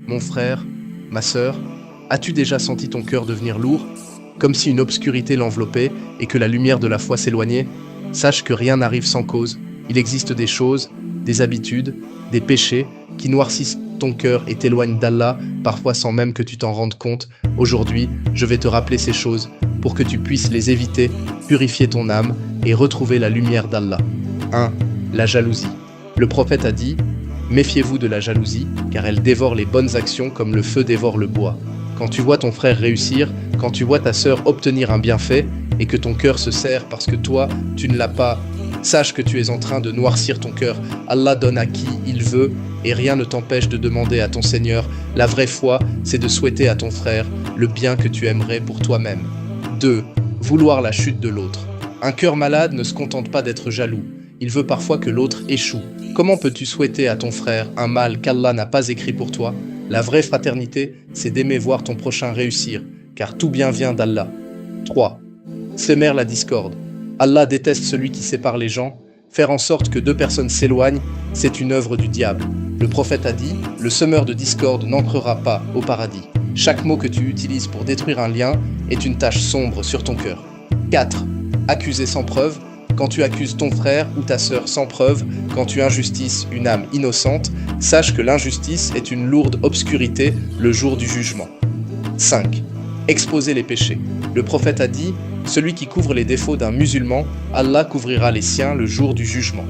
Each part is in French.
Mon frère, ma sœur, as-tu déjà senti ton cœur devenir lourd, comme si une obscurité l'enveloppait et que la lumière de la foi s'éloignait? Sache que rien n'arrive sans cause. Il existe des choses, des habitudes, des péchés qui noircissent ton cœur et t'éloignent d'Allah, parfois sans même que tu t'en rendes compte. Aujourd'hui, je vais te rappeler ces choses pour que tu puisses les éviter, purifier ton âme et retrouver la lumière d'Allah. 1. La jalousie. Le prophète a dit: méfiez-vous de la jalousie, car elle dévore les bonnes actions comme le feu dévore le bois. Quand tu vois ton frère réussir, quand tu vois ta sœur obtenir un bienfait, et que ton cœur se serre parce que toi, tu ne l'as pas, sache que tu es en train de noircir ton cœur. Allah donne à qui il veut, et rien ne t'empêche de demander à ton Seigneur. La vraie foi, c'est de souhaiter à ton frère le bien que tu aimerais pour toi-même. 2. Vouloir la chute de l'autre. Un cœur malade ne se contente pas d'être jaloux. Il veut parfois que l'autre échoue. Comment peux-tu souhaiter à ton frère un mal qu'Allah n'a pas écrit pour toi? La vraie fraternité, c'est d'aimer voir ton prochain réussir, car tout bien vient d'Allah. 3. Sémer la discorde. Allah déteste celui qui sépare les gens. Faire en sorte que deux personnes s'éloignent, c'est une œuvre du diable. Le prophète a dit: le semeur de discorde n'entrera pas au paradis. Chaque mot que tu utilises pour détruire un lien est une tache sombre sur ton cœur. 4. Accuser sans preuve. Quand tu accuses ton frère ou ta sœur sans preuve, quand tu injustices une âme innocente, sache que l'injustice est une lourde obscurité le jour du jugement. 5. Exposer les péchés. Le prophète a dit: celui qui couvre les défauts d'un musulman, Allah couvrira les siens le jour du jugement.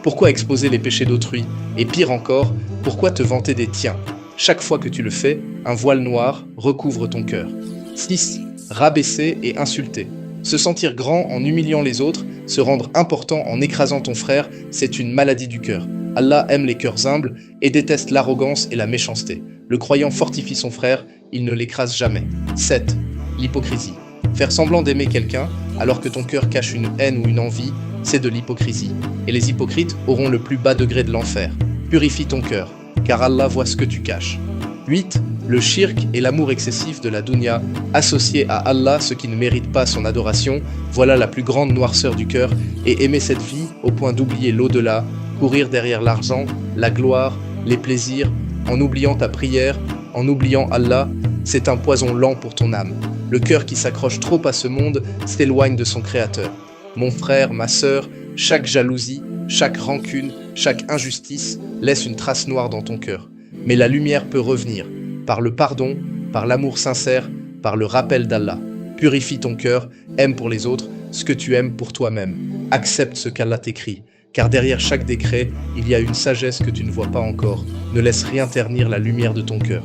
Pourquoi exposer les péchés d'autrui? Et pire encore, pourquoi te vanter des tiens? Chaque fois que tu le fais, un voile noir recouvre ton cœur. 6. Rabaisser et insulter. Se sentir grand en humiliant les autres, se rendre important en écrasant ton frère, c'est une maladie du cœur. Allah aime les cœurs humbles et déteste l'arrogance et la méchanceté. Le croyant fortifie son frère, il ne l'écrase jamais. 7. L'hypocrisie. Faire semblant d'aimer quelqu'un alors que ton cœur cache une haine ou une envie, c'est de l'hypocrisie. Et les hypocrites auront le plus bas degré de l'enfer. Purifie ton cœur, car Allah voit ce que tu caches. 8. Le shirk et l'amour excessif de la dunya, associer à Allah ce qui ne mérite pas son adoration, voilà la plus grande noirceur du cœur, et aimer cette vie au point d'oublier l'au-delà, courir derrière l'argent, la gloire, les plaisirs, en oubliant ta prière, en oubliant Allah, c'est un poison lent pour ton âme. Le cœur qui s'accroche trop à ce monde s'éloigne de son Créateur. Mon frère, ma sœur, chaque jalousie, chaque rancune, chaque injustice laisse une trace noire dans ton cœur. Mais la lumière peut revenir, par le pardon, par l'amour sincère, par le rappel d'Allah. Purifie ton cœur, aime pour les autres ce que tu aimes pour toi-même. Accepte ce qu'Allah t'écrit, car derrière chaque décret, il y a une sagesse que tu ne vois pas encore. Ne laisse rien ternir la lumière de ton cœur.